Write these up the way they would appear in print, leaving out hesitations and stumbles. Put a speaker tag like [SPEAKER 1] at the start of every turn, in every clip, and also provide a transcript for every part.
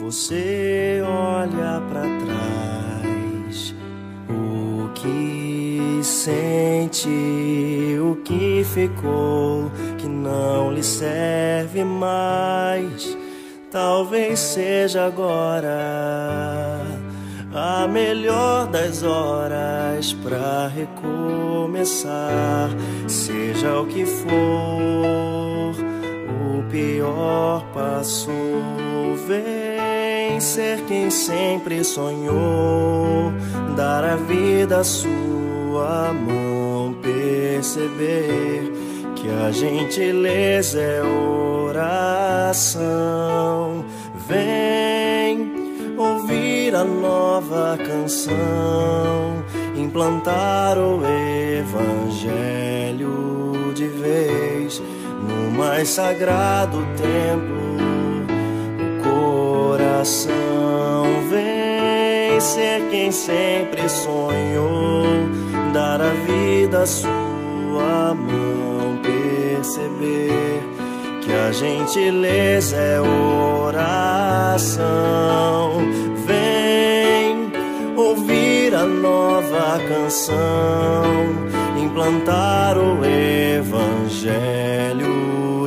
[SPEAKER 1] Você olha para trás, o que sente, o que ficou, que não lhe serve mais. Talvez seja agora a melhor das horas pra recomeçar. Seja o que for, o pior passou. Vem ser quem sempre sonhou, dar a vida à sua mão, perceber que a gentileza é oração. Vem ouvir a nova canção, implantar o evangelho de vez no mais sagrado templo. Vem ser quem sempre sonhou, dar a vida à sua mão, perceber que a gentileza é oração. Vem ouvir a nova canção, implantar o evangelho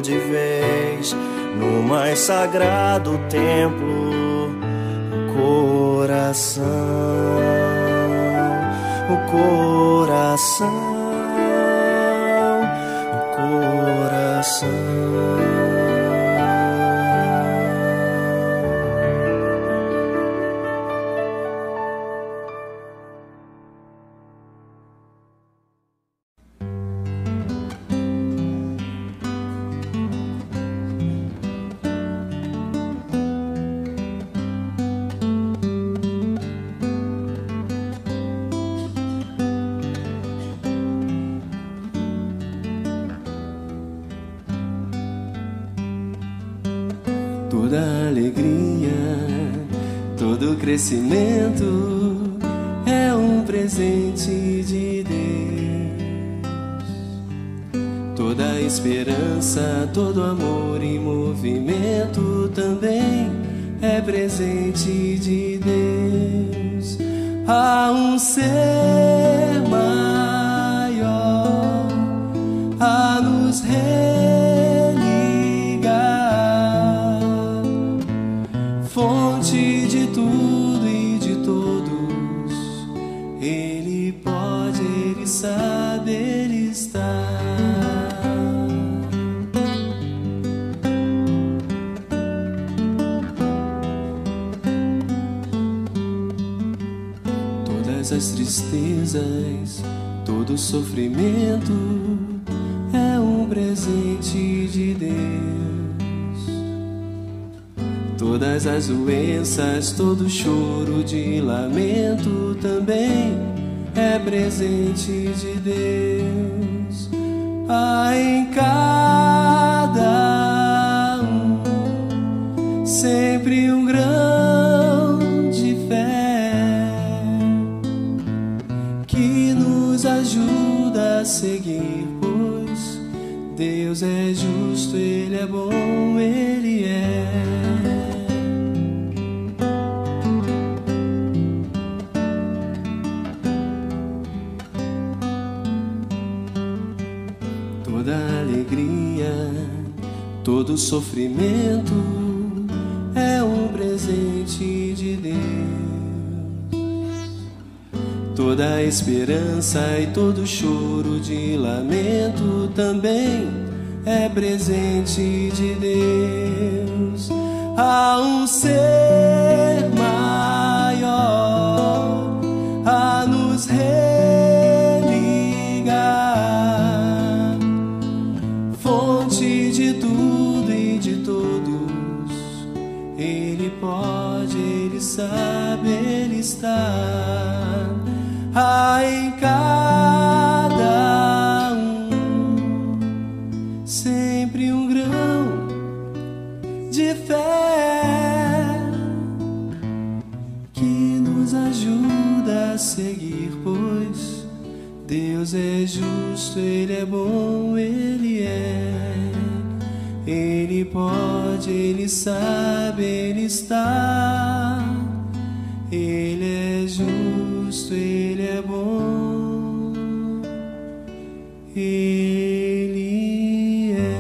[SPEAKER 1] de vez no mais sagrado templo, o coração, o coração, o coração.
[SPEAKER 2] Toda alegria, todo crescimento é um presente de Deus. Toda esperança, todo amor e movimento também é presente de Deus. Há um ser maior a nos fonte de tudo e de todos. Ele pode, Ele sabe, Ele está. Todas as tristezas, todo sofrimento é um presente de Deus. Todas as doenças, todo choro de lamento também é presente de Deus. Há em cada um sempre um grão de fé, seguir, pois Deus é justo, Ele é bom, Ele é. Toda alegria, todo sofrimento é um presente de Deus. Toda esperança e todo choro de lamento também é presente de Deus. Há um ser maior a nos religar, fonte de tudo e de todos. Ele pode, Ele sabe, Ele está. Há em cada um sempre um grão de fé que nos ajuda a seguir, pois Deus é justo, Ele é bom, Ele é. Ele pode, Ele sabe, Ele está. Ele é justo, Ele é bom, Ele é.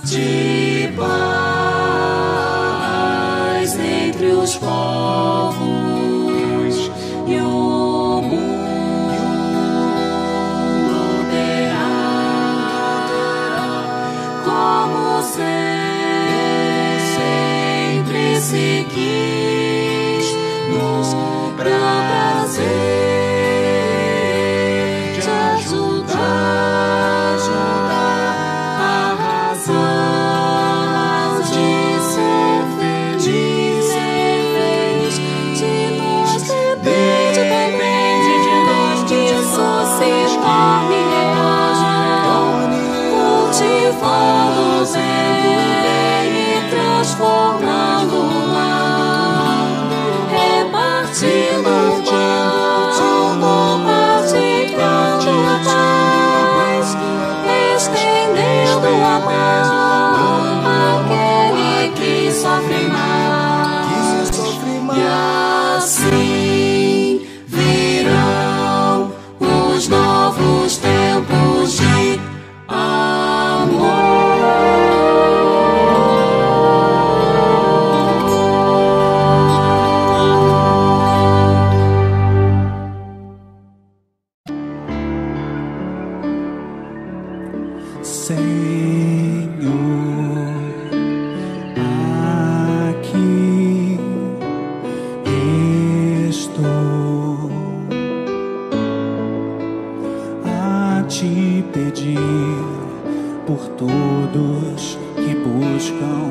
[SPEAKER 3] De paz entre os povos e o mundo terá, como sempre se quis, no prazer de ajudar a razão de ser feliz, de nós depende de nós, disso se torne real, cultivando o bem e transformando o mal.
[SPEAKER 2] Senhor, aqui estou a te pedir por todos que buscam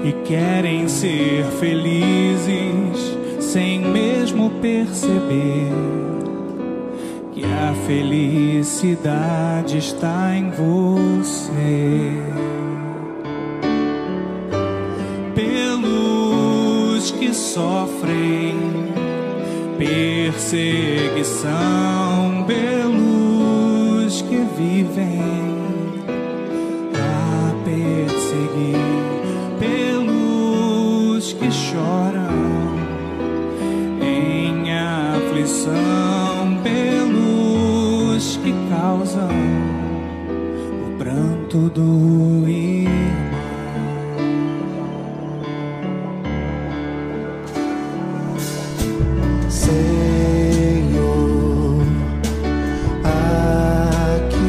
[SPEAKER 2] e querem ser felizes sem mesmo perceber que a felicidade está em você. Pelos que sofrem perseguição, pelos que vivem a perseguir, pelos que choram em aflição, pelos que causam o pranto do irmão.
[SPEAKER 1] Senhor, aqui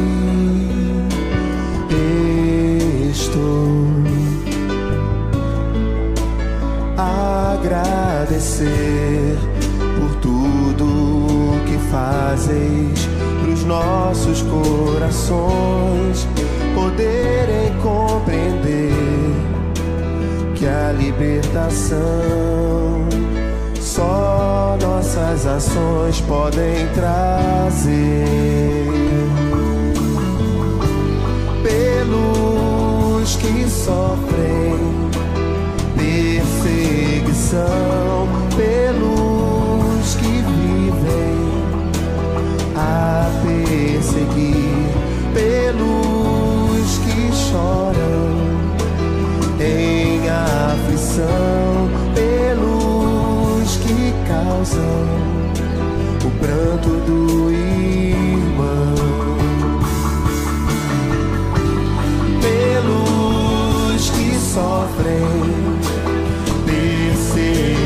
[SPEAKER 1] estou a agradecer por tudo que fazes pros nossos corações poderem compreender que a libertação só nossas ações podem trazer. Pelos que sofrem perseguição, pelos que vivem a perseguir, pelos que choram em aflição, pelos que causam o pranto do irmão, pelos que sofrem perseguição,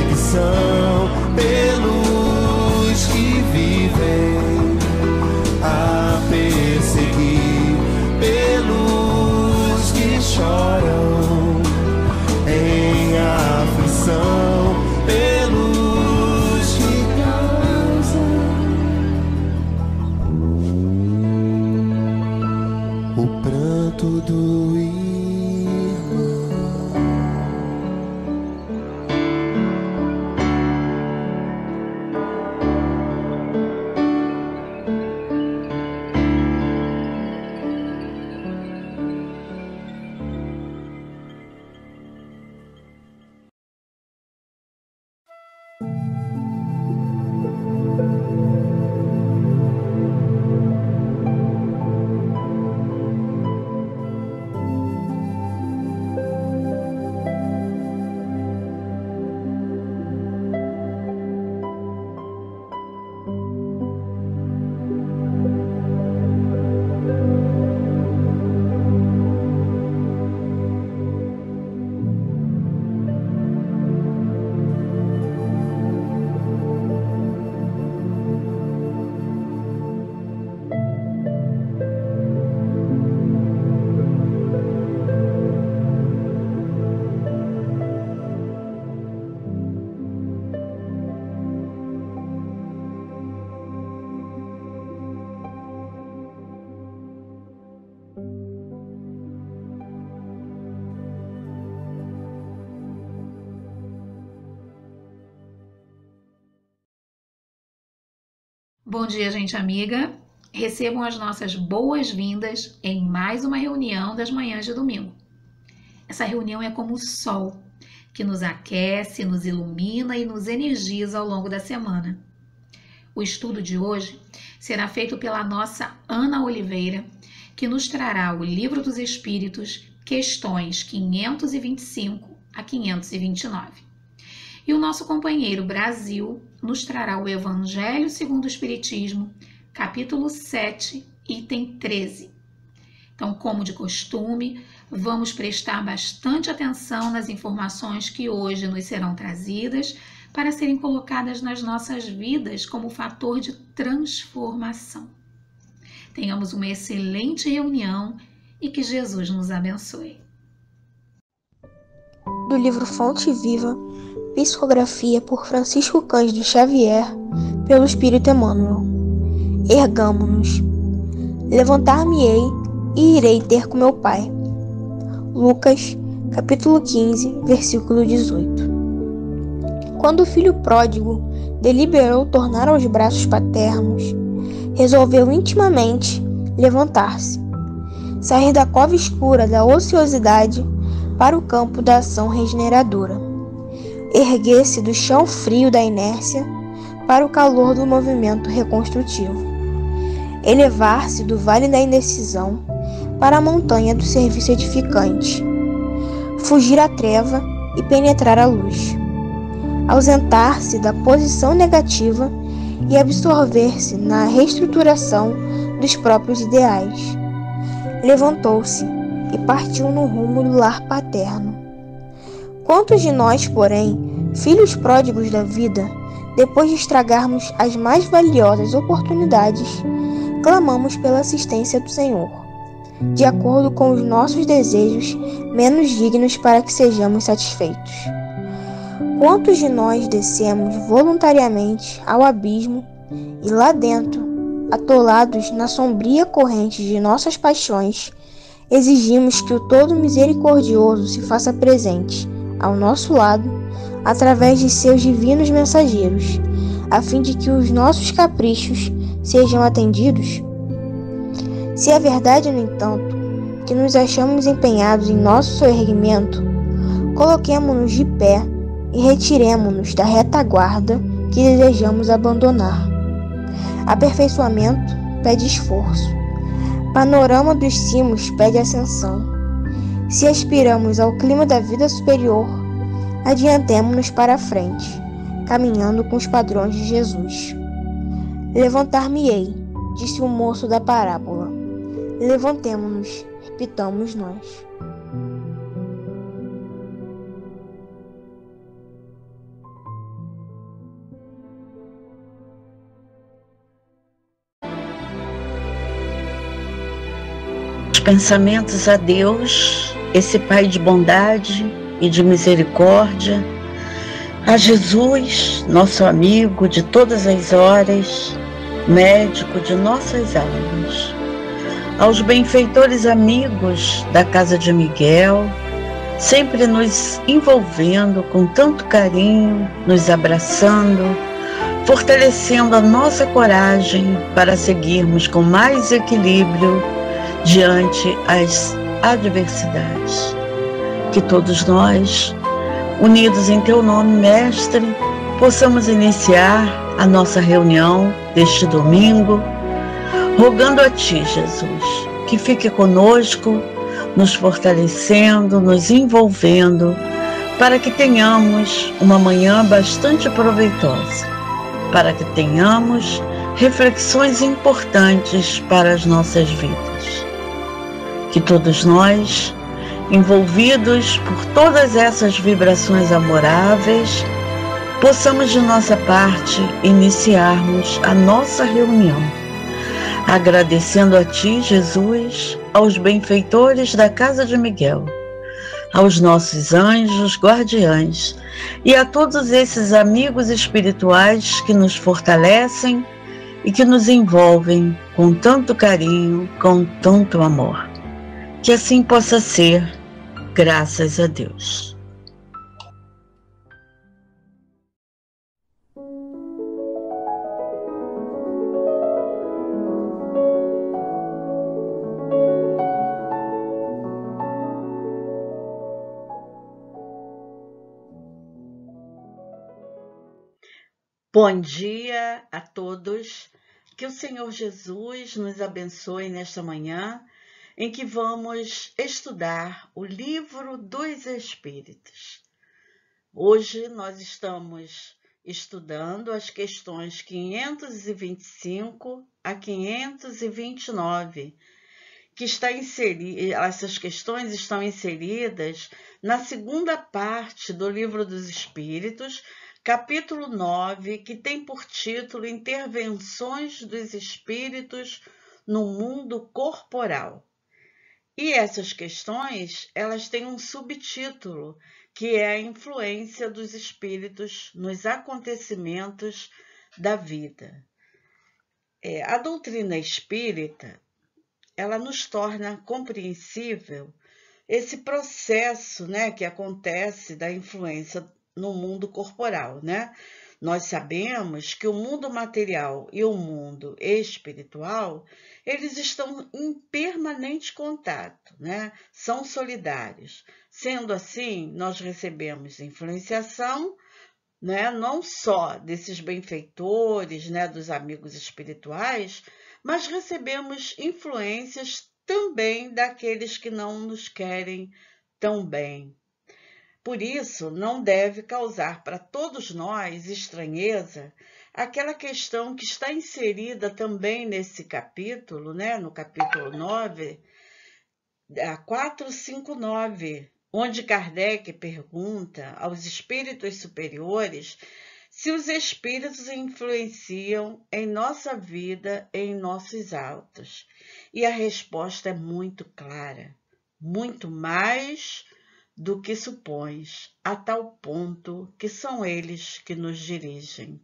[SPEAKER 1] pelos que vivem a perseguir, pelos que choram em aflição, pelos que causam o pranto do irmão.
[SPEAKER 3] Bom dia, gente amiga. Recebam as nossas boas-vindas em mais uma reunião das manhãs de domingo. Essa reunião é como o sol, que nos aquece, nos ilumina e nos energiza ao longo da semana. O estudo de hoje será feito pela nossa Ana Oliveira, que nos trará o Livro dos Espíritos, questões 525 a 529. E o nosso companheiro Brasil nos trará o Evangelho segundo o Espiritismo, capítulo 7, item 13. Então, como de costume, vamos prestar bastante atenção nas informações que hoje nos serão trazidas para serem colocadas nas nossas vidas como fator de transformação. Tenhamos uma excelente reunião e que Jesus nos abençoe.
[SPEAKER 4] Do livro Fonte Viva, psicografia por Francisco Cândido Xavier, pelo Espírito Emmanuel. Ergamo-nos. Levantar-me-ei e irei ter com meu Pai. Lucas, capítulo 15, versículo 18. Quando o filho pródigo deliberou tornar aos braços paternos, resolveu intimamente levantar-se, sair da cova escura da ociosidade para o campo da ação regeneradora, erguer-se do chão frio da inércia para o calor do movimento reconstrutivo, elevar-se do vale da indecisão para a montanha do serviço edificante, fugir à treva e penetrar a luz, ausentar-se da posição negativa e absorver-se na reestruturação dos próprios ideais. Levantou-se e partiu no rumo do lar paterno. Quantos de nós, porém, filhos pródigos da vida, depois de estragarmos as mais valiosas oportunidades, clamamos pela assistência do Senhor, de acordo com os nossos desejos menos dignos para que sejamos satisfeitos? Quantos de nós descemos voluntariamente ao abismo e lá dentro, atolados na sombria corrente de nossas paixões, exigimos que o Todo Misericordioso se faça presente ao nosso lado através de seus divinos mensageiros, a fim de que os nossos caprichos sejam atendidos? Se é verdade, no entanto, que nos achamos empenhados em nosso soerguimento, coloquemo-nos de pé e retiremo-nos da retaguarda que desejamos abandonar. Aperfeiçoamento pede esforço. Panorama dos cimos pede ascensão. Se aspiramos ao clima da vida superior, adiantemo-nos para a frente, caminhando com os padrões de Jesus. Levantar-me-ei, disse o moço da parábola. Levantemo-nos, repitamos nós.
[SPEAKER 5] Pensamentos a Deus, esse Pai de bondade e de misericórdia, a Jesus, nosso amigo de todas as horas, médico de nossas almas, aos benfeitores amigos da casa de Miguel, sempre nos envolvendo com tanto carinho, nos abraçando, fortalecendo a nossa coragem para seguirmos com mais equilíbrio diante as adversidades. Que todos nós, unidos em Teu nome, Mestre, possamos iniciar a nossa reunião deste domingo, rogando a Ti, Jesus, que fique conosco, nos fortalecendo, nos envolvendo, para que tenhamos uma manhã bastante proveitosa, para que tenhamos reflexões importantes para as nossas vidas. Que todos nós, envolvidos por todas essas vibrações amoráveis, possamos de nossa parte iniciarmos a nossa reunião, agradecendo a Ti, Jesus, aos benfeitores da casa de Miguel, aos nossos anjos guardiães e a todos esses amigos espirituais que nos fortalecem e que nos envolvem com tanto carinho, com tanto amor. Que assim possa ser, graças a Deus. Bom dia a todos. Que o Senhor Jesus nos abençoe nesta manhã, em que vamos estudar o Livro dos Espíritos. Hoje nós estamos estudando as questões 525 a 529, essas questões estão inseridas na segunda parte do Livro dos Espíritos, capítulo 9, que tem por título Intervenções dos Espíritos no Mundo Corporal. E essas questões, elas têm um subtítulo, que é a influência dos espíritos nos acontecimentos da vida. A doutrina espírita, ela nos torna compreensível esse processo, né, que acontece da influência no mundo corporal, né? Nós sabemos que o mundo material e o mundo espiritual, eles estão em permanente contato, né? São solidários. Sendo assim, nós recebemos influenciação, né, não só desses benfeitores, né, dos amigos espirituais, mas recebemos influências também daqueles que não nos querem tão bem. Por isso, não deve causar para todos nós estranheza aquela questão que está inserida também nesse capítulo, né, no capítulo 9, a 459, onde Kardec pergunta aos espíritos superiores se os espíritos influenciam em nossa vida, em nossos atos. E a resposta é muito clara, muito mais do que supões, a tal ponto que são eles que nos dirigem.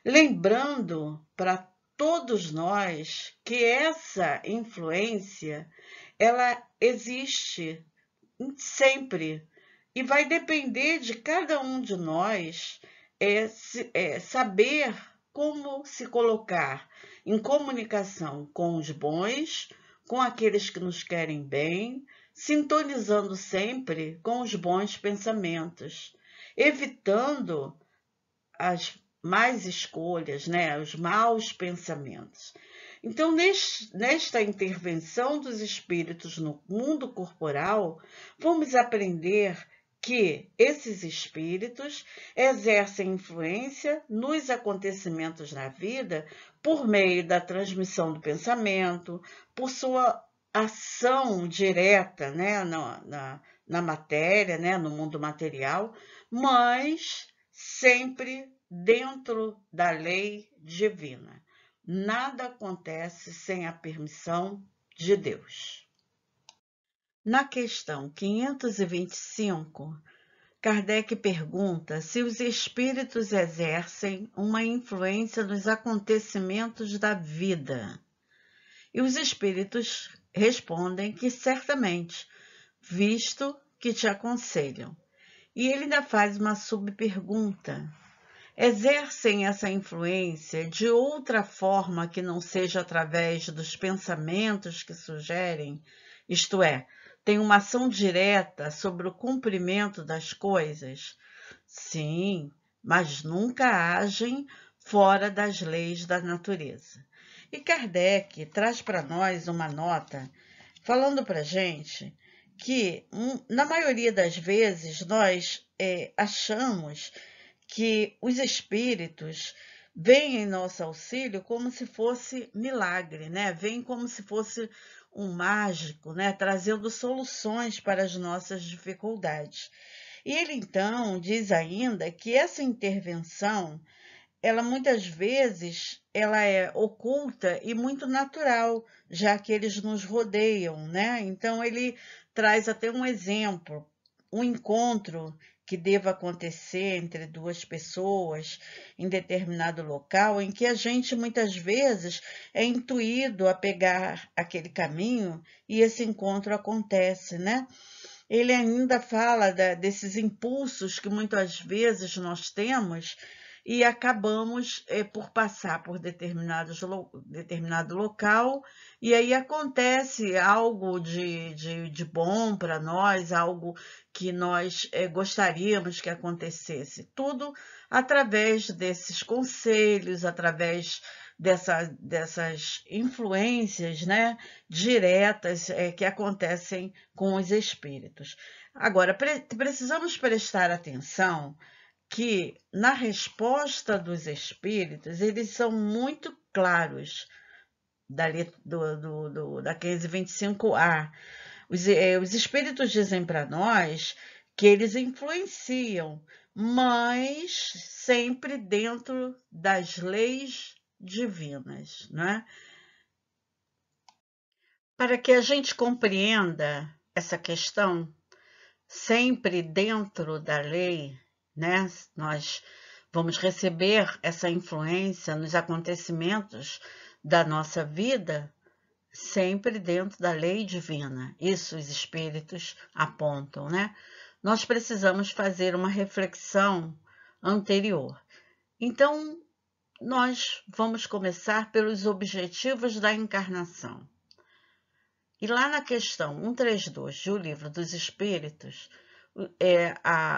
[SPEAKER 5] Lembrando para todos nós que essa influência, ela existe sempre e vai depender de cada um de nós saber como se colocar em comunicação com os bons, com aqueles que nos querem bem, sintonizando sempre com os bons pensamentos, evitando as más escolhas, né, os maus pensamentos. Então, nesta intervenção dos espíritos no mundo corporal, vamos aprender que esses espíritos exercem influência nos acontecimentos na vida por meio da transmissão do pensamento, por sua ação direta, né, na matéria, né, no mundo material, mas sempre dentro da lei divina. Nada acontece sem a permissão de Deus. Na questão 525, Kardec pergunta se os espíritos exercem uma influência nos acontecimentos da vida. E os espíritos respondem que certamente, visto que te aconselham. E ele ainda faz uma subpergunta. Exercem essa influência de outra forma que não seja através dos pensamentos que sugerem, isto é, tem uma ação direta sobre o cumprimento das coisas? Sim, mas nunca agem fora das leis da natureza. E Kardec traz para nós uma nota falando para a gente que, na maioria das vezes, nós achamos que os espíritos vêm em nosso auxílio como se fosse milagre, né? Vêm como se fosse um mágico, né? Trazendo soluções para as nossas dificuldades. E ele, então, diz ainda que essa intervenção, ela muitas vezes ela é oculta e muito natural, já que eles nos rodeiam, né? Então, ele traz até um exemplo, um encontro que deva acontecer entre duas pessoas em determinado local, em que a gente muitas vezes é intuído a pegar aquele caminho e esse encontro acontece, né? Ele ainda fala desses impulsos que muitas vezes nós temos e acabamos por passar por determinado local, e aí acontece algo de bom para nós, algo que nós gostaríamos que acontecesse. Tudo através desses conselhos, através dessas influências, né, diretas que acontecem com os espíritos. Agora, precisamos prestar atenção que, na resposta dos espíritos, eles são muito claros, da 1525A. Os espíritos dizem para nós que eles influenciam, mas sempre dentro das leis divinas, né? Para que a gente compreenda essa questão, sempre dentro da lei, né? Nós vamos receber essa influência nos acontecimentos da nossa vida, sempre dentro da lei divina. Isso os espíritos apontam, né? Nós precisamos fazer uma reflexão anterior. Então, nós vamos começar pelos objetivos da encarnação. E lá na questão 132 do Livro dos Espíritos,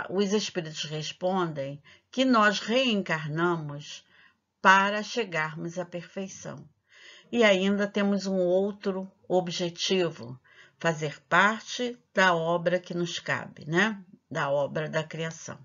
[SPEAKER 5] os espíritos respondem que nós reencarnamos para chegarmos à perfeição. E ainda temos um outro objetivo, fazer parte da obra que nos cabe, né? Da obra da criação.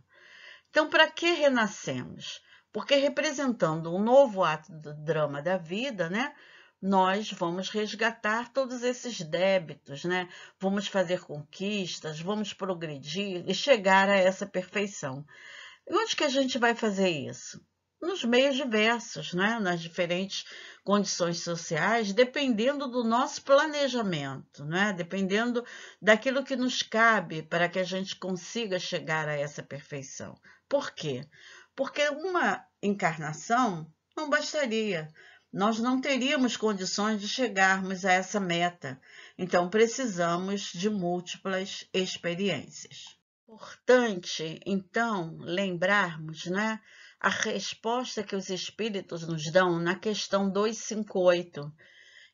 [SPEAKER 5] Então, para que renascemos? Porque representando um novo ato do drama da vida, né? Nós vamos resgatar todos esses débitos, né? Vamos fazer conquistas, vamos progredir e chegar a essa perfeição. E onde que a gente vai fazer isso? Nos meios diversos, né? Nas diferentes condições sociais, dependendo do nosso planejamento, né? Dependendo daquilo que nos cabe para que a gente consiga chegar a essa perfeição. Por quê? Porque uma encarnação não bastaria. Nós não teríamos condições de chegarmos a essa meta. Então, precisamos de múltiplas experiências. Importante, então, lembrarmos, né, a resposta que os espíritos nos dão na questão 258.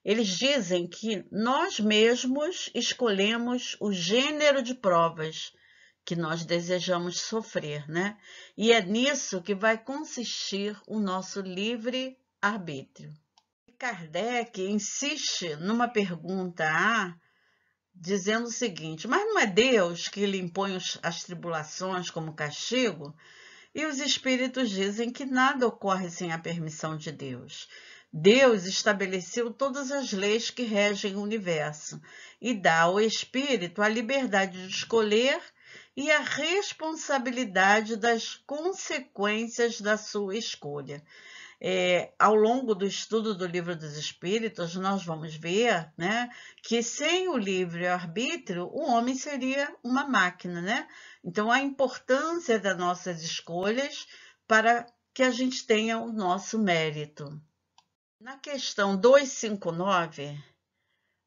[SPEAKER 5] Eles dizem que nós mesmos escolhemos o gênero de provas que nós desejamos sofrer, né? E é nisso que vai consistir o nosso livre-arbítrio. Kardec insiste numa pergunta A, dizendo o seguinte: mas não é Deus que lhe impõe as tribulações como castigo? E os espíritos dizem que nada ocorre sem a permissão de Deus. Deus estabeleceu todas as leis que regem o universo e dá ao espírito a liberdade de escolher e a responsabilidade das consequências da sua escolha. Ao longo do estudo do Livro dos Espíritos, nós vamos ver, né, que sem o livre-arbítrio, o homem seria uma máquina, né? Então, a importância das nossas escolhas para que a gente tenha o nosso mérito. Na questão 259,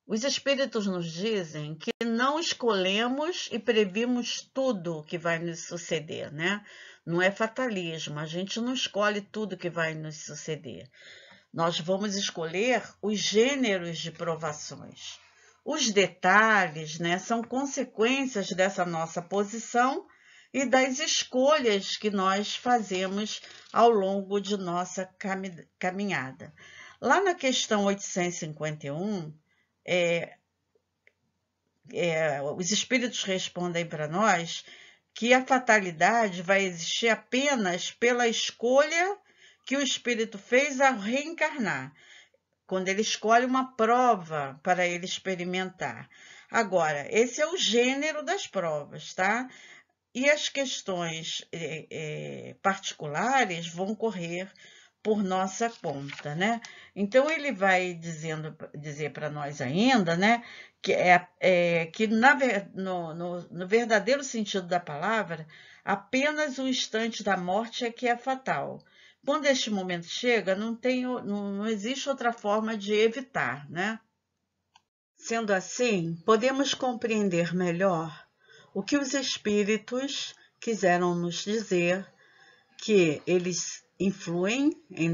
[SPEAKER 5] os Espíritos nos dizem que não escolhemos e previmos tudo que vai nos suceder, né? Não é fatalismo, a gente não escolhe tudo que vai nos suceder. Nós vamos escolher os gêneros de provações. Os detalhes, né, são consequências dessa nossa posição e das escolhas que nós fazemos ao longo de nossa caminhada. Lá na questão 851, os espíritos respondem para nós que a fatalidade vai existir apenas pela escolha que o espírito fez ao reencarnar, quando ele escolhe uma prova para ele experimentar. Agora, esse é o gênero das provas, tá? E as questões particulares vão correr por nossa conta, né? Então, ele vai dizer para nós ainda, né, que no verdadeiro sentido da palavra, apenas o instante da morte é que é fatal. Quando este momento chega, não existe outra forma de evitar, né? Sendo assim, podemos compreender melhor o que os espíritos quiseram nos dizer, que eles influem em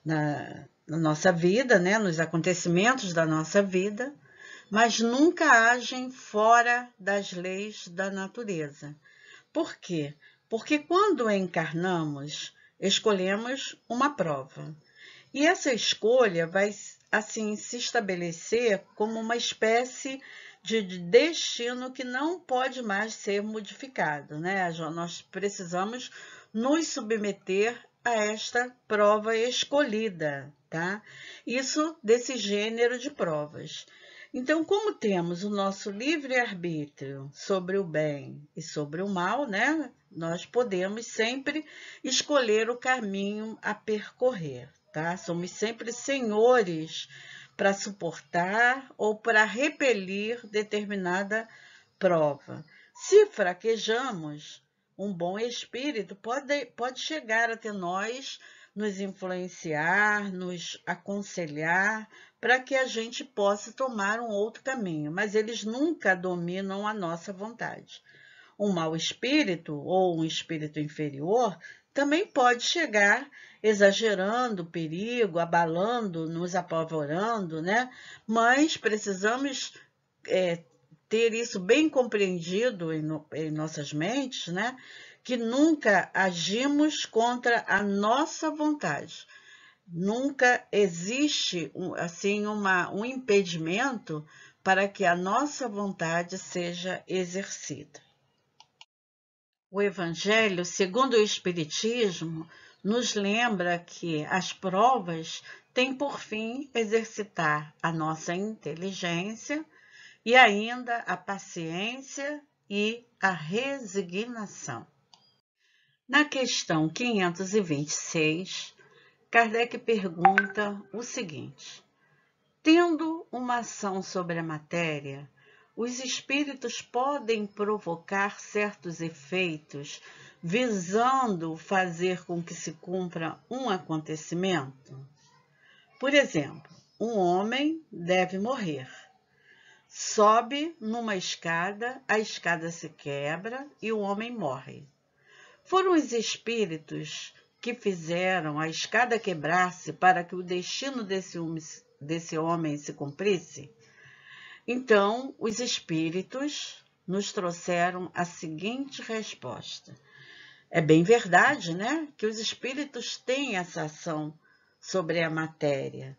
[SPEAKER 5] na nossa vida, né, nos acontecimentos da nossa vida, mas nunca agem fora das leis da natureza. Por quê? Porque quando encarnamos, escolhemos uma prova. E essa escolha vai, assim, se estabelecer como uma espécie de destino que não pode mais ser modificado, né? Nós precisamos nos submeter a esta prova escolhida, tá? Isso desse gênero de provas. Então, como temos o nosso livre-arbítrio sobre o bem e sobre o mal, né? Nós podemos sempre escolher o caminho a percorrer, tá? Somos sempre senhores para suportar ou para repelir determinada prova. Se fraquejamos, um bom espírito pode chegar até nós, nos influenciar, nos aconselhar, para que a gente possa tomar um outro caminho, mas eles nunca dominam a nossa vontade. Um mau espírito ou um espírito inferior também pode chegar exagerando o perigo, abalando, nos apavorando, né? Mas precisamos ter isso bem compreendido em nossas mentes, né? Que nunca agimos contra a nossa vontade. Nunca existe um impedimento para que a nossa vontade seja exercida. O Evangelho, segundo o Espiritismo, nos lembra que as provas têm por fim exercitar a nossa inteligência e ainda a paciência e a resignação. Na questão 526, Kardec pergunta o seguinte: tendo uma ação sobre a matéria, os espíritos podem provocar certos efeitos visando fazer com que se cumpra um acontecimento? Por exemplo, um homem deve morrer. Sobe numa escada, a escada se quebra e o homem morre. Foram os espíritos que fizeram a escada quebrar-se para que o destino desse homem se cumprisse? Então, os espíritos nos trouxeram a seguinte resposta. É bem verdade, né, que os espíritos têm essa ação sobre a matéria.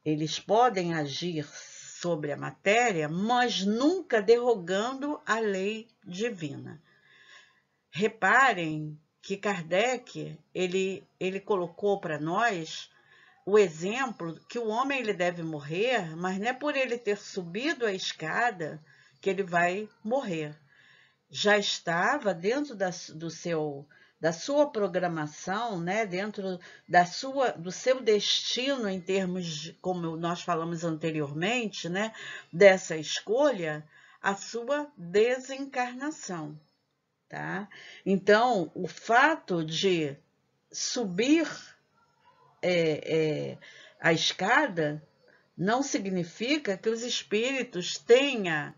[SPEAKER 5] Eles podem agir sobre a matéria, mas nunca derrogando a lei divina. Reparem que Kardec, ele colocou para nós o exemplo que o homem ele deve morrer, mas não é por ele ter subido a escada que ele vai morrer. Já estava dentro da sua programação, né, dentro do seu destino em termos de, como nós falamos anteriormente, né, dessa escolha, a sua desencarnação. Tá? Então, o fato de subir a escada não significa que os espíritos tenham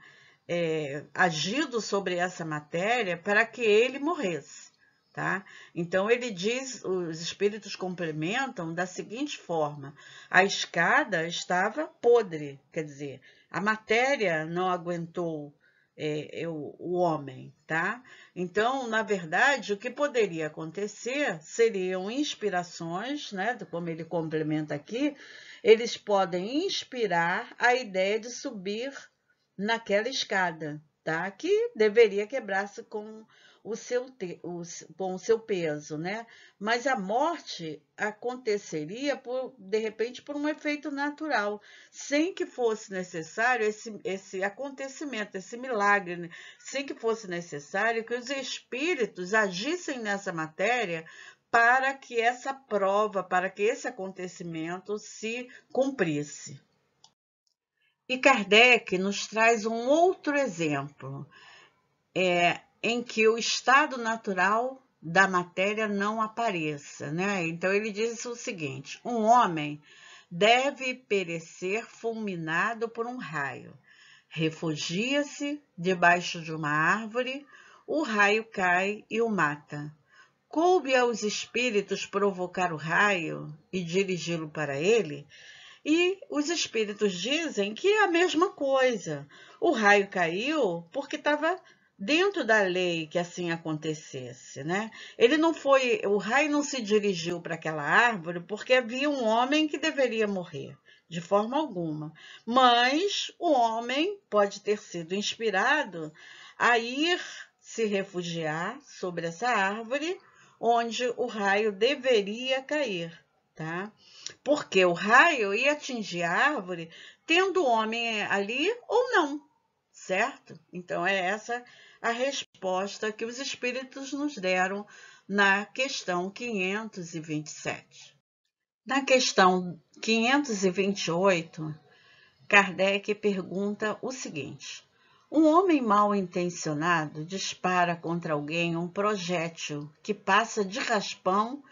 [SPEAKER 5] agido sobre essa matéria para que ele morresse. Tá? Então, ele diz, os espíritos complementam da seguinte forma: a escada estava podre, quer dizer, a matéria não aguentou o homem, tá? Então, na verdade, o que poderia acontecer seriam inspirações, né? Como ele complementa aqui, eles podem inspirar a ideia de subir naquela escada, tá? Que deveria quebrar-se com o seu peso, né? Mas a morte aconteceria, de repente, por um efeito natural, sem que fosse necessário esse acontecimento, esse milagre, né? Sem que fosse necessário que os espíritos agissem nessa matéria para que essa prova, para que esse acontecimento se cumprisse. E Kardec nos traz um outro exemplo, em que o estado natural da matéria não apareça, né? Então, ele diz o seguinte: um homem deve perecer fulminado por um raio. Refugia-se debaixo de uma árvore, o raio cai e o mata. Coube aos espíritos provocar o raio e dirigi-lo para ele? E os espíritos dizem que é a mesma coisa. O raio caiu porque estava dentro da lei que assim acontecesse, né? O raio não se dirigiu para aquela árvore porque havia um homem que deveria morrer, de forma alguma. Mas o homem pode ter sido inspirado a ir se refugiar sobre essa árvore onde o raio deveria cair, tá? Porque o raio ia atingir a árvore tendo o homem ali ou não, certo? Então, é essa a resposta que os espíritos nos deram na questão 527. Na questão 528, Kardec pergunta o seguinte: um homem mal intencionado dispara contra alguém um projétil que passa de raspão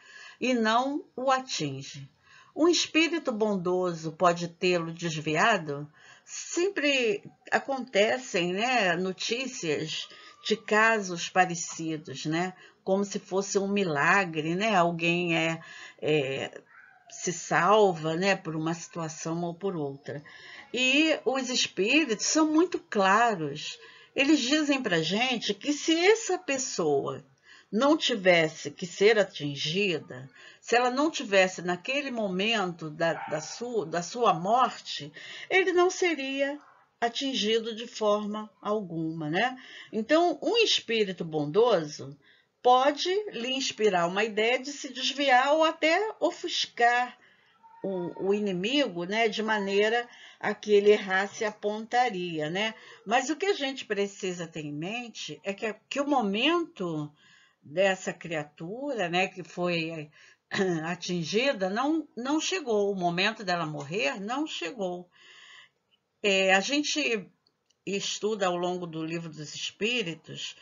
[SPEAKER 5] e não o atinge. Um espírito bondoso pode tê-lo desviado? Sempre acontecem, né, notícias de casos parecidos, né, como se fosse um milagre, né, alguém se salva, né, por uma situação ou por outra. E os espíritos são muito claros. Eles dizem para a gente que se essa pessoa não tivesse que ser atingida, se ela não tivesse naquele momento da sua morte, ele não seria atingido de forma alguma, né? Então, um espírito bondoso pode lhe inspirar uma ideia de se desviar ou até ofuscar o inimigo, né, de maneira a que ele errasse a pontaria, né? Mas o que a gente precisa ter em mente é que o momento dessa criatura, né, que foi atingida, não chegou. O momento dela morrer não chegou. A gente estuda ao longo do Livro dos Espíritos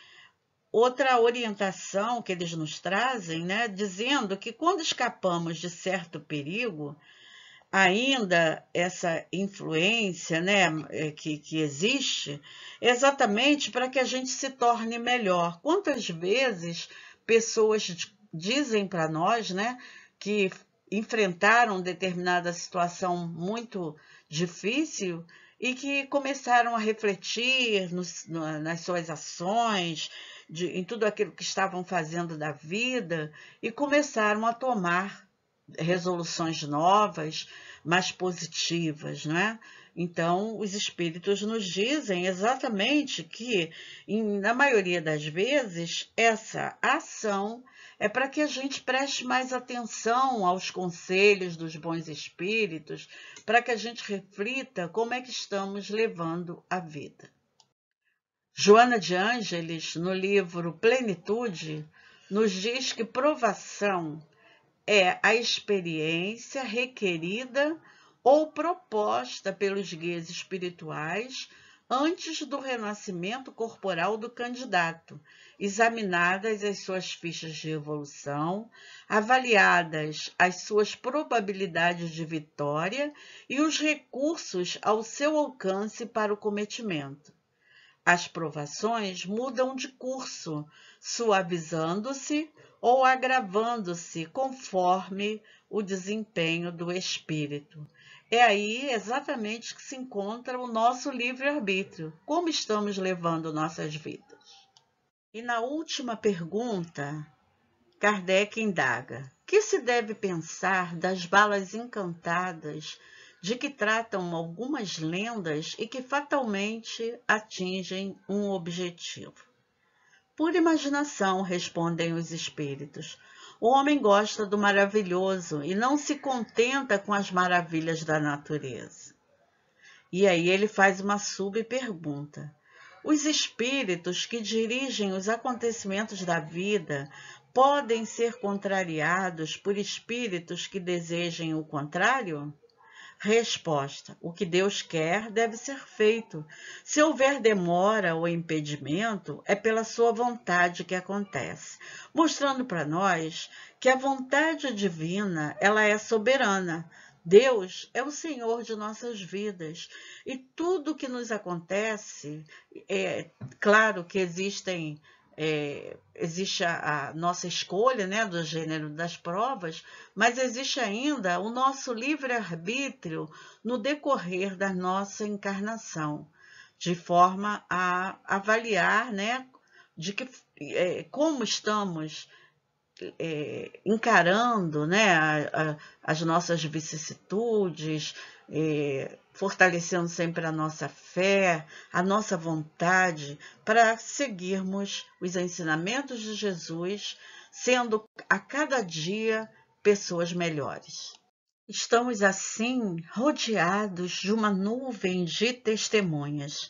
[SPEAKER 5] outra orientação que eles nos trazem, né, dizendo que quando escapamos de certo perigo, ainda essa influência, né, que existe, exatamente para que a gente se torne melhor. Quantas vezes pessoas dizem para nós, né, que enfrentaram determinada situação muito difícil e que começaram a refletir nas suas ações, em tudo aquilo que estavam fazendo da vida, e começaram a tomar resoluções novas, mais positivas, não é? Então, os espíritos nos dizem exatamente que, na maioria das vezes, essa ação é para que a gente preste mais atenção aos conselhos dos bons espíritos, para que a gente reflita como é que estamos levando a vida. Joana de Ângeles, no livro Plenitude, nos diz que provação é a experiência requerida ou proposta pelos guias espirituais antes do renascimento corporal do candidato, examinadas as suas fichas de evolução, avaliadas as suas probabilidades de vitória e os recursos ao seu alcance para o cometimento. As provações mudam de curso, suavizando-se ou agravando-se conforme o desempenho do espírito. É aí exatamente que se encontra o nosso livre-arbítrio, como estamos levando nossas vidas. E na última pergunta, Kardec indaga: que se deve pensar das balas encantadas de que tratam algumas lendas e que fatalmente atingem um objetivo? Por imaginação, respondem os espíritos. O homem gosta do maravilhoso e não se contenta com as maravilhas da natureza. E aí ele faz uma subpergunta: os espíritos que dirigem os acontecimentos da vida podem ser contrariados por espíritos que desejem o contrário? Resposta: o que Deus quer deve ser feito. Se houver demora ou impedimento, é pela sua vontade que acontece, mostrando para nós que a vontade divina, ela é soberana. Deus é o Senhor de nossas vidas e tudo que nos acontece, claro que existe a nossa escolha, né, do gênero das provas, mas existe ainda o nosso livre-arbítrio no decorrer da nossa encarnação, de forma a avaliar, né, como estamos encarando, né, as nossas vicissitudes, fortalecendo sempre a nossa fé, a nossa vontade para seguirmos os ensinamentos de Jesus, sendo a cada dia pessoas melhores. Estamos assim rodeados de uma nuvem de testemunhas.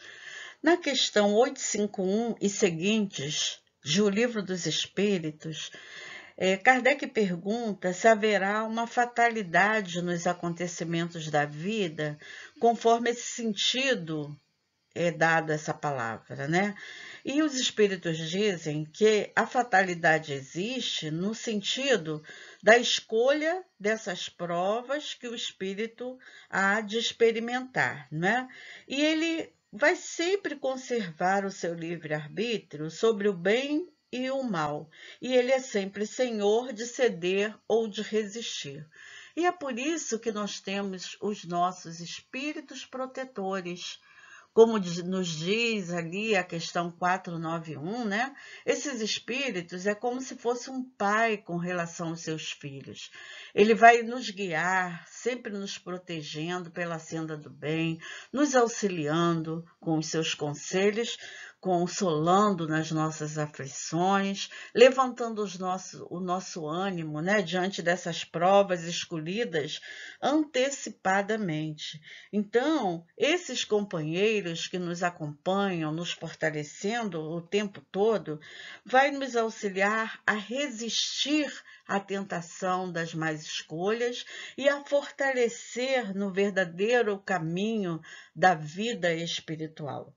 [SPEAKER 5] Na questão 851 e seguintes de O Livro dos Espíritos, Kardec pergunta se haverá uma fatalidade nos acontecimentos da vida, conforme esse sentido é dado essa palavra, né? E os espíritos dizem que a fatalidade existe no sentido da escolha dessas provas que o espírito há de experimentar, né? E ele vai sempre conservar o seu livre-arbítrio sobre o bem e o mal, e ele é sempre senhor de ceder ou de resistir. E é por isso que nós temos os nossos espíritos protetores, como nos diz ali a questão 491, né? Esses espíritos é como se fosse um pai com relação aos seus filhos. Ele vai nos guiar, sempre nos protegendo pela senda do bem, nos auxiliando com os seus conselhos, consolando nas nossas aflições, levantando o nosso ânimo, né, diante dessas provas escolhidas antecipadamente. Então, esses companheiros que nos acompanham, nos fortalecendo o tempo todo, vai nos auxiliar a resistir à tentação das más escolhas e a fortalecer no verdadeiro caminho da vida espiritual.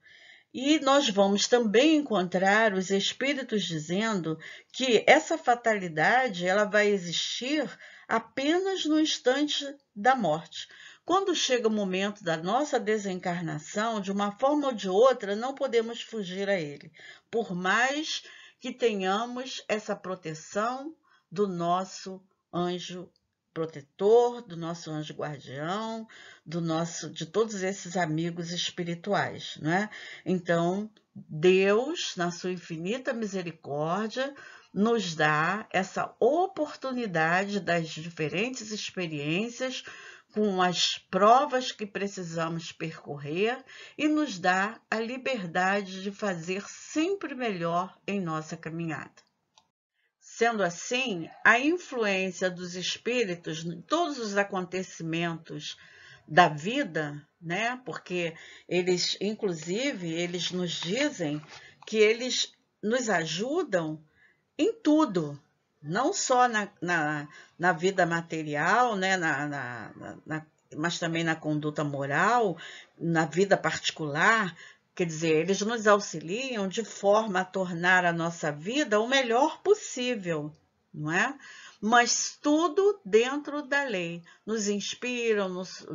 [SPEAKER 5] E nós vamos também encontrar os espíritos dizendo que essa fatalidade ela vai existir apenas no instante da morte. Quando chega o momento da nossa desencarnação, de uma forma ou de outra, não podemos fugir a ele, por mais que tenhamos essa proteção do nosso anjo protetor, do nosso anjo guardião, de todos esses amigos espirituais, né? Então, Deus, na sua infinita misericórdia, nos dá essa oportunidade das diferentes experiências com as provas que precisamos percorrer e nos dá a liberdade de fazer sempre melhor em nossa caminhada. Sendo assim, a influência dos espíritos em todos os acontecimentos da vida, né? Porque eles, inclusive, eles nos dizem que eles nos ajudam em tudo, não só na vida material, né? Mas também na conduta moral, na vida particular. Quer dizer, eles nos auxiliam de forma a tornar a nossa vida o melhor possível, não é? Mas tudo dentro da lei. Nos inspiram, nos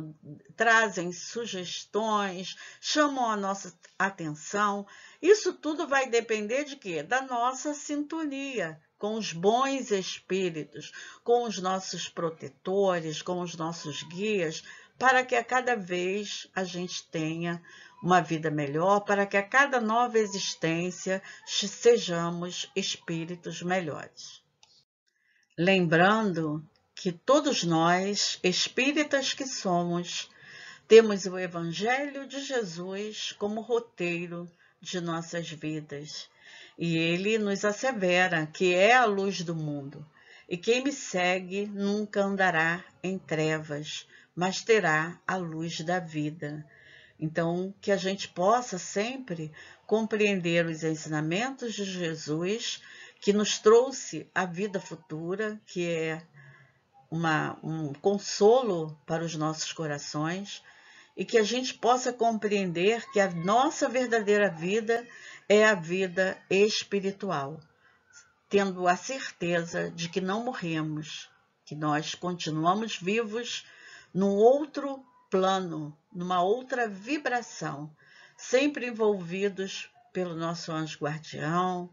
[SPEAKER 5] trazem sugestões, chamam a nossa atenção. Isso tudo vai depender de quê? Da nossa sintonia com os bons espíritos, com os nossos protetores, com os nossos guias, para que a cada vez a gente tenha uma vida melhor, para que a cada nova existência sejamos espíritos melhores. Lembrando que todos nós, espíritas que somos, temos o Evangelho de Jesus como roteiro de nossas vidas. E ele nos assevera que é a luz do mundo. E quem me segue nunca andará em trevas, mas terá a luz da vida. Então, que a gente possa sempre compreender os ensinamentos de Jesus, que nos trouxe a vida futura, que é um consolo para os nossos corações, e que a gente possa compreender que a nossa verdadeira vida é a vida espiritual, tendo a certeza de que não morremos, que nós continuamos vivos num outro plano, numa outra vibração, sempre envolvidos pelo nosso anjo guardião,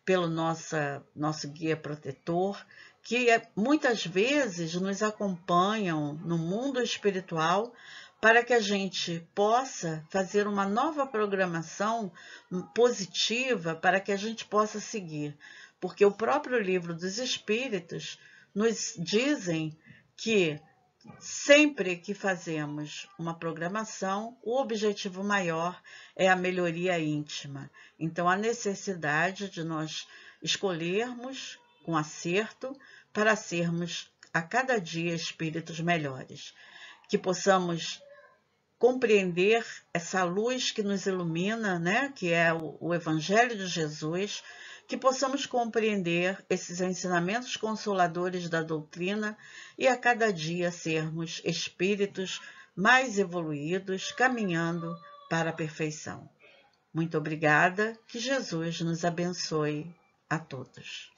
[SPEAKER 5] pelo nosso guia protetor, que muitas vezes nos acompanham no mundo espiritual para que a gente possa fazer uma nova programação positiva para que a gente possa seguir. Porque o próprio livro dos Espíritos nos dizem que sempre que fazemos uma programação, o objetivo maior é a melhoria íntima. Então, a necessidade de nós escolhermos com acerto para sermos a cada dia espíritos melhores. Que possamos compreender essa luz que nos ilumina, né? Que é o Evangelho de Jesus, que possamos compreender esses ensinamentos consoladores da doutrina e a cada dia sermos espíritos mais evoluídos, caminhando para a perfeição. Muito obrigada, que Jesus nos abençoe a todos.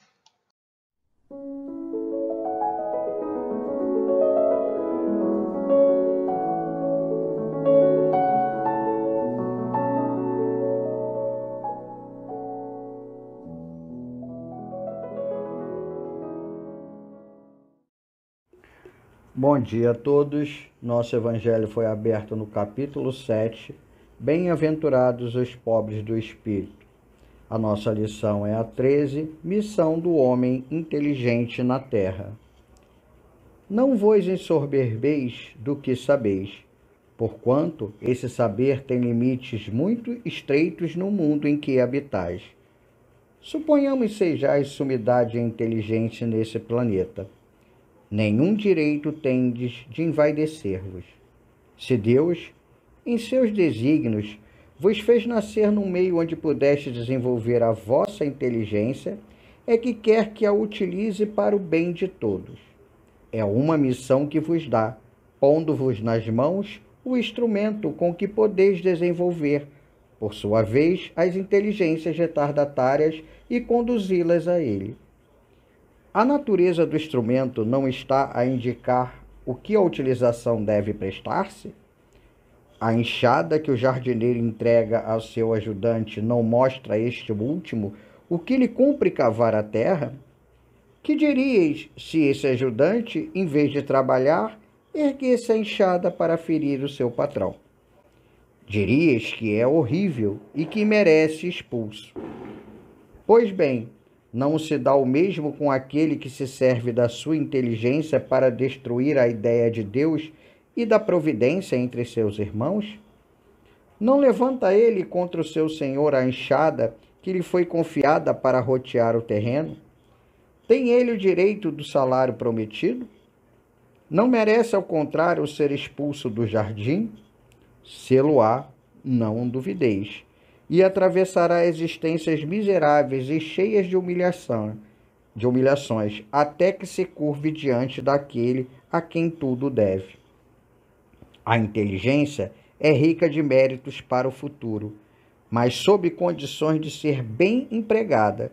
[SPEAKER 6] Bom dia a todos. Nosso evangelho foi aberto no capítulo 7. Bem-aventurados os pobres do espírito. A nossa lição é a 13, missão do homem inteligente na terra. Não vos ensoberbeis do que sabeis, porquanto esse saber tem limites muito estreitos no mundo em que habitais. Suponhamos sejais sumidade e inteligência nesse planeta. Nenhum direito tendes de envaidecer-vos. Se Deus, em seus desígnios, vos fez nascer num meio onde pudeste desenvolver a vossa inteligência, é que quer que a utilize para o bem de todos. É uma missão que vos dá, pondo-vos nas mãos o instrumento com que podeis desenvolver, por sua vez, as inteligências retardatárias e conduzi-las a ele. A natureza do instrumento não está a indicar o que a utilização deve prestar-se? A enxada que o jardineiro entrega ao seu ajudante não mostra a este último o que lhe cumpre cavar a terra? Que diríeis se esse ajudante, em vez de trabalhar, erguesse a enxada para ferir o seu patrão? Diríeis que é horrível e que merece expulso. Pois bem, não se dá o mesmo com aquele que se serve da sua inteligência para destruir a ideia de Deus e da providência entre seus irmãos? Não levanta ele contra o seu senhor a enxada que lhe foi confiada para rotear o terreno? Tem ele o direito do salário prometido? Não merece, ao contrário, ser expulso do jardim? Sê-lo-á, não duvideis, e atravessará existências miseráveis e cheias de humilhações, até que se curve diante daquele a quem tudo deve. A inteligência é rica de méritos para o futuro, mas sob condições de ser bem empregada.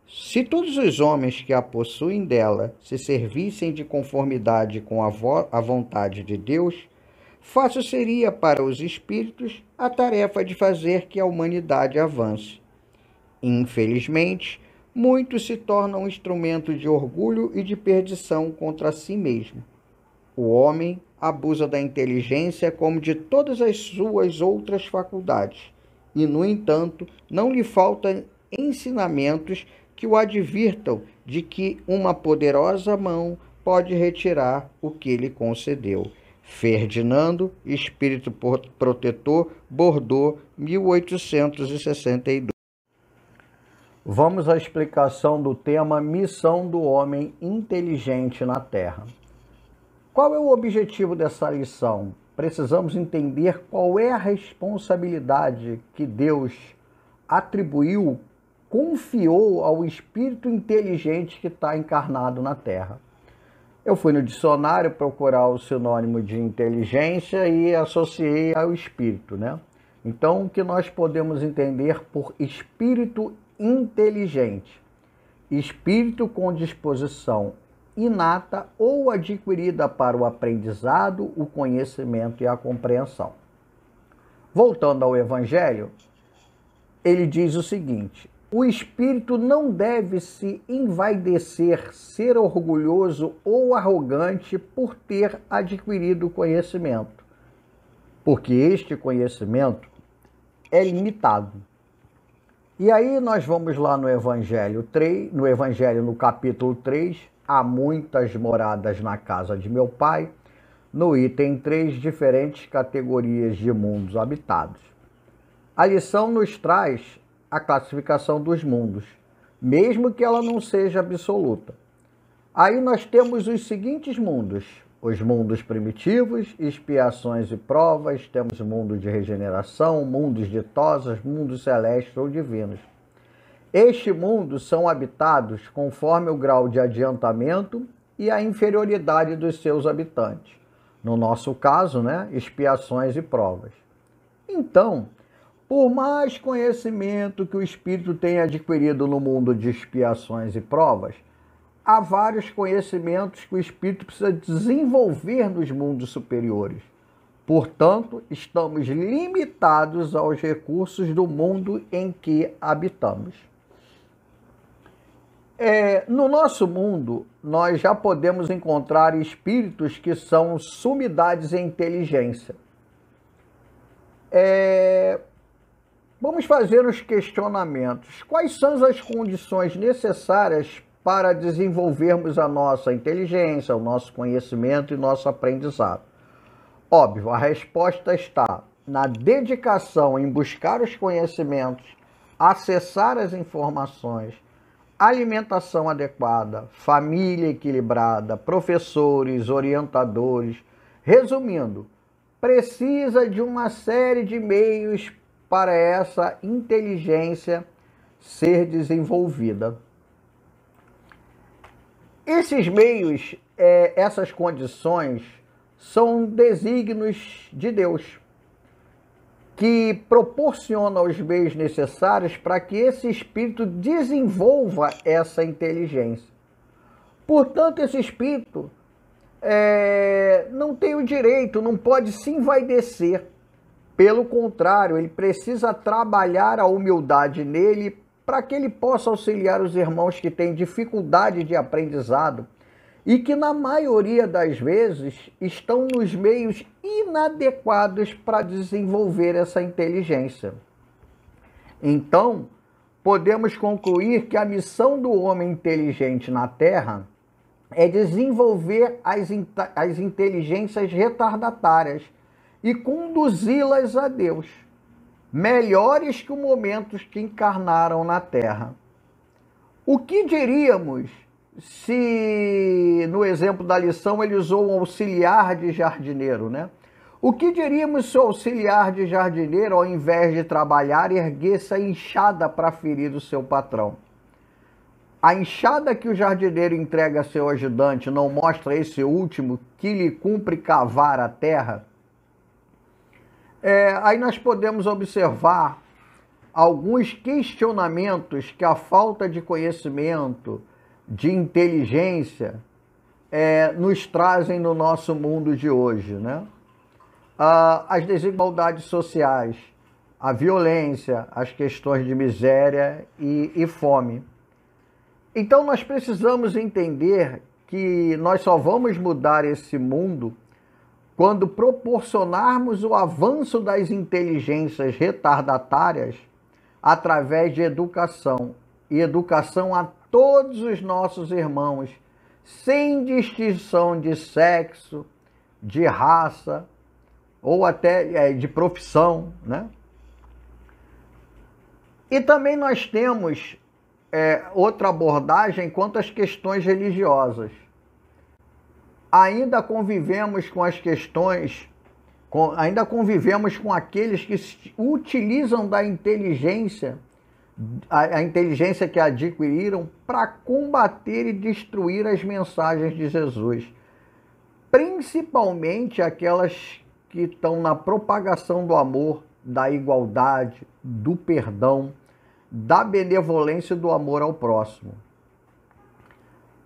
[SPEAKER 6] Se todos os homens que a possuem dela se servissem de conformidade com a vontade de Deus, fácil seria para os espíritos a tarefa de fazer que a humanidade avance. Infelizmente, muitos se tornam instrumento de orgulho e de perdição contra si mesmo. O homem abusa da inteligência como de todas as suas outras faculdades, e, no entanto, não lhe faltam ensinamentos que o advirtam de que uma poderosa mão pode retirar o que lhe concedeu. Ferdinando, Espírito Protetor, Bordeaux, 1862. Vamos à explicação do tema Missão do Homem Inteligente na Terra. Qual é o objetivo dessa lição? Precisamos entender qual é a responsabilidade que Deus atribuiu, confiou ao espírito inteligente que está encarnado na Terra. Eu fui no dicionário procurar o sinônimo de inteligência e associei ao espírito, né? Então, o que nós podemos entender por espírito inteligente? Espírito com disposição inata ou adquirida para o aprendizado, o conhecimento e a compreensão. Voltando ao Evangelho, ele diz o seguinte: o espírito não deve se envaidecer, ser orgulhoso ou arrogante por ter adquirido conhecimento, porque este conhecimento é limitado. E aí nós vamos lá no Evangelho no capítulo 3, há muitas moradas na casa de meu Pai, no item 3, diferentes categorias de mundos habitados. A lição nos traz a classificação dos mundos, mesmo que ela não seja absoluta. Aí nós temos os seguintes mundos: os mundos primitivos, expiações e provas, temos mundo de regeneração, mundos ditosos, mundos celestes ou divinos. Este mundo são habitados conforme o grau de adiantamento e a inferioridade dos seus habitantes. No nosso caso, né, expiações e provas. Então, por mais conhecimento que o espírito tenha adquirido no mundo de expiações e provas, há vários conhecimentos que o espírito precisa desenvolver nos mundos superiores. Portanto, estamos limitados aos recursos do mundo em que habitamos. No nosso mundo, nós já podemos encontrar espíritos que são sumidades em inteligência. Vamos fazer os questionamentos. Quais são as condições necessárias para desenvolvermos a nossa inteligência, o nosso conhecimento e nosso aprendizado? Óbvio, a resposta está na dedicação em buscar os conhecimentos, acessar as informações, alimentação adequada, família equilibrada, professores, orientadores. Resumindo, precisa de uma série de meios para essa inteligência ser desenvolvida. Esses meios, essas condições, são desígnios de Deus, que proporciona os meios necessários para que esse espírito desenvolva essa inteligência. Portanto, esse espírito não tem o direito, não pode se envaidecer. Pelo contrário, ele precisa trabalhar a humildade nele para que ele possa auxiliar os irmãos que têm dificuldade de aprendizado e que, na maioria das vezes, estão nos meios inadequados para desenvolver essa inteligência. Então, podemos concluir que a missão do homem inteligente na Terra é desenvolver as inteligências retardatárias e conduzi-las a Deus, melhores que os momentos que encarnaram na Terra. O que diríamos se, no exemplo da lição, ele usou um auxiliar de jardineiro, né? O que diríamos se o auxiliar de jardineiro, ao invés de trabalhar, erguesse a enxada para ferir o seu patrão? A enxada que o jardineiro entrega a seu ajudante não mostra esse último que lhe cumpre cavar a terra? Aí nós podemos observar alguns questionamentos que a falta de conhecimento, de inteligência, nos trazem no nosso mundo de hoje, né? As desigualdades sociais, a violência, as questões de miséria e fome. Então nós precisamos entender que nós só vamos mudar esse mundo quando proporcionarmos o avanço das inteligências retardatárias através de educação, e educação a todos os nossos irmãos, sem distinção de sexo, de raça ou até de profissão, né? E também nós temos outra abordagem quanto às questões religiosas. Ainda convivemos com as questões, ainda convivemos com aqueles que utilizam da inteligência, a inteligência que adquiriram para combater e destruir as mensagens de Jesus. Principalmente aquelas que estão na propagação do amor, da igualdade, do perdão, da benevolência e do amor ao próximo.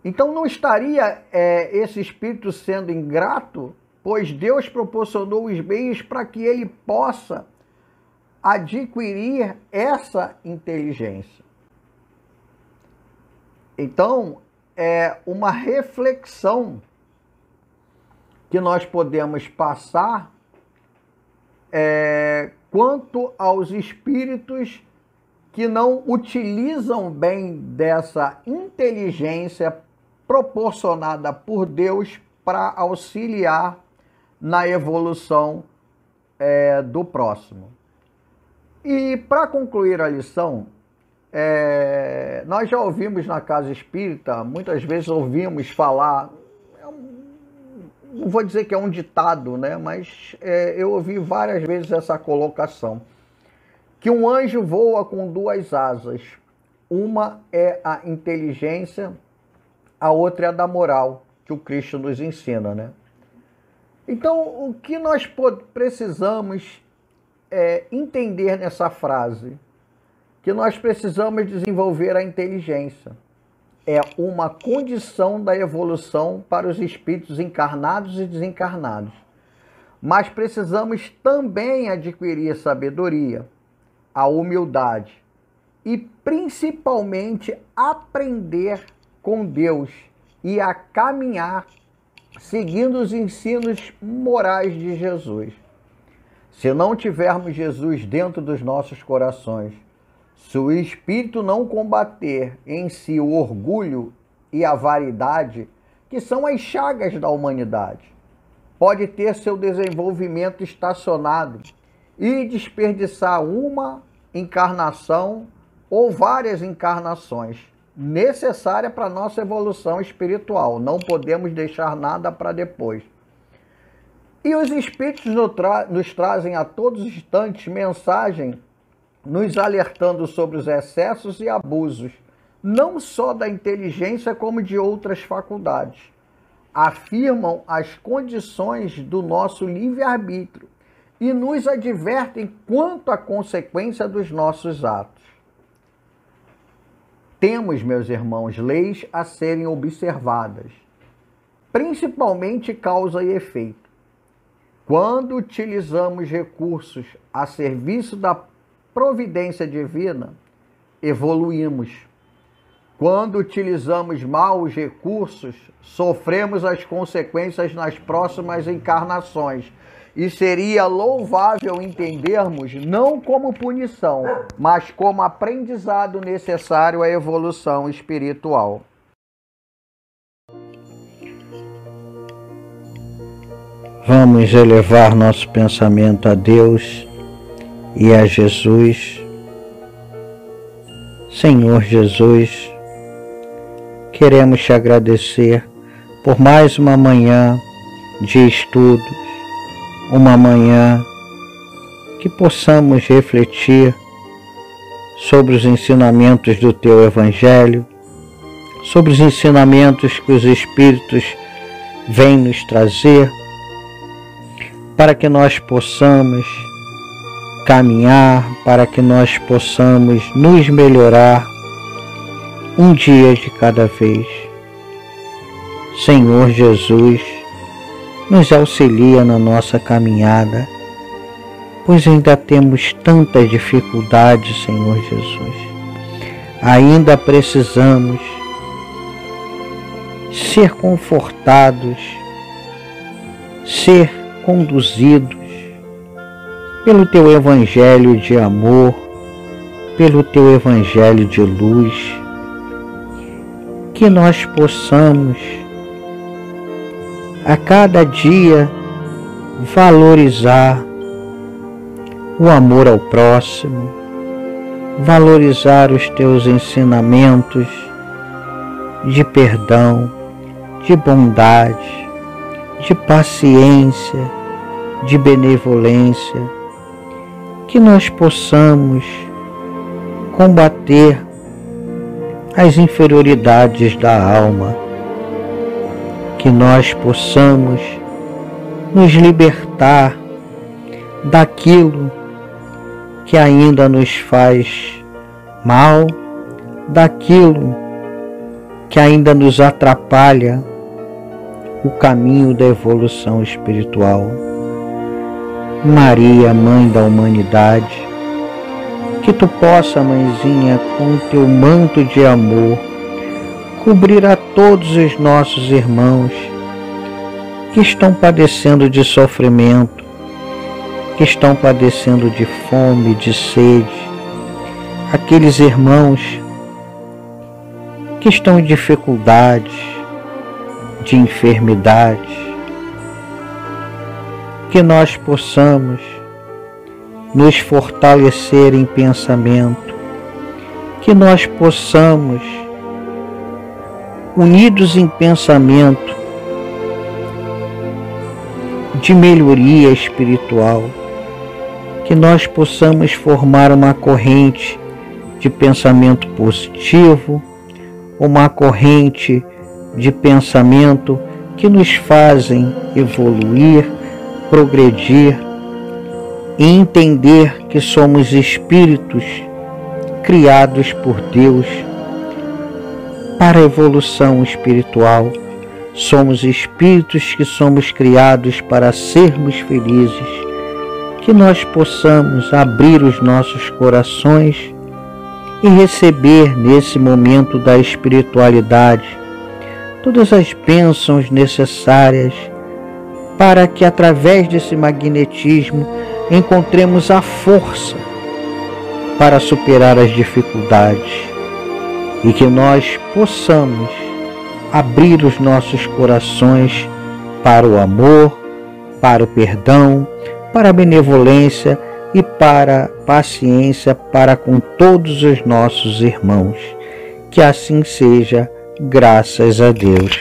[SPEAKER 6] Então não estaria esse espírito sendo ingrato, pois Deus proporcionou os meios para que ele possa adquirir essa inteligência. Então, é uma reflexão que nós podemos passar quanto aos espíritos que não utilizam bem dessa inteligência proporcionada por Deus para auxiliar na evolução do próximo. E para concluir a lição, nós já ouvimos na casa espírita, muitas vezes ouvimos falar, não vou dizer que é um ditado, né? Mas eu ouvi várias vezes essa colocação, que um anjo voa com 2 asas, Uma é a inteligência, a outra é a da moral, que o Cristo nos ensina, né? Então, o que nós precisamos entender nessa frase? Que nós precisamos desenvolver a inteligência. É uma condição da evolução para os espíritos encarnados e desencarnados. Mas precisamos também adquirir sabedoria, a humildade e principalmente aprender com Deus e a caminhar seguindo os ensinos morais de Jesus. Se não tivermos Jesus dentro dos nossos corações, se o espírito não combater em si o orgulho e a vaidade, que são as chagas da humanidade, pode ter seu desenvolvimento estacionado e desperdiçar uma encarnação ou várias encarnações necessárias para a nossa evolução espiritual. Não podemos deixar nada para depois. E os espíritos nos trazem a todos os instantes mensagem nos alertando sobre os excessos e abusos, não só da inteligência, como de outras faculdades. Afirmam as condições do nosso livre-arbítrio e nos advertem quanto à consequência dos nossos atos. Temos, meus irmãos, leis a serem observadas, principalmente causa e efeito. Quando utilizamos recursos a serviço da providência divina, evoluímos. Quando utilizamos mal os recursos, sofremos as consequências nas próximas encarnações. E seria louvável entendermos não como punição, mas como aprendizado necessário à evolução espiritual.
[SPEAKER 7] Vamos elevar nosso pensamento a Deus e a Jesus. Senhor Jesus, queremos te agradecer por mais uma manhã de estudos, uma manhã que possamos refletir sobre os ensinamentos do teu Evangelho, sobre os ensinamentos que os Espíritos vêm nos trazer, para que nós possamos caminhar, para que nós possamos nos melhorar um dia de cada vez. Senhor Jesus, nos auxilia na nossa caminhada, pois ainda temos tantas dificuldades, Senhor Jesus. Ainda precisamos ser confortados, ser conduzidos pelo teu Evangelho de amor, pelo teu Evangelho de luz, que nós possamos a cada dia valorizar o amor ao próximo, valorizar os teus ensinamentos de perdão, de bondade, de paciência, de benevolência, que nós possamos combater as inferioridades da alma, que nós possamos nos libertar daquilo que ainda nos faz mal, daquilo que ainda nos atrapalha o caminho da evolução espiritual. Maria, Mãe da humanidade, que tu possa, Mãezinha, com o teu manto de amor, cobrir a todos os nossos irmãos que estão padecendo de sofrimento, que estão padecendo de fome, de sede, aqueles irmãos que estão em dificuldades, de enfermidade, que nós possamos nos fortalecer em pensamento, que nós possamos, unidos em pensamento de melhoria espiritual, que nós possamos formar uma corrente de pensamento positivo, uma corrente de pensamento que nos fazem evoluir, progredir e entender que somos espíritos criados por Deus para a evolução espiritual. Somos espíritos que somos criados para sermos felizes, que nós possamos abrir os nossos corações e receber nesse momento da espiritualidade todas as bênçãos necessárias para que através desse magnetismo encontremos a força para superar as dificuldades e que nós possamos abrir os nossos corações para o amor, para o perdão, para a benevolência e para a paciência para com todos os nossos irmãos. Que assim seja, graças a Deus.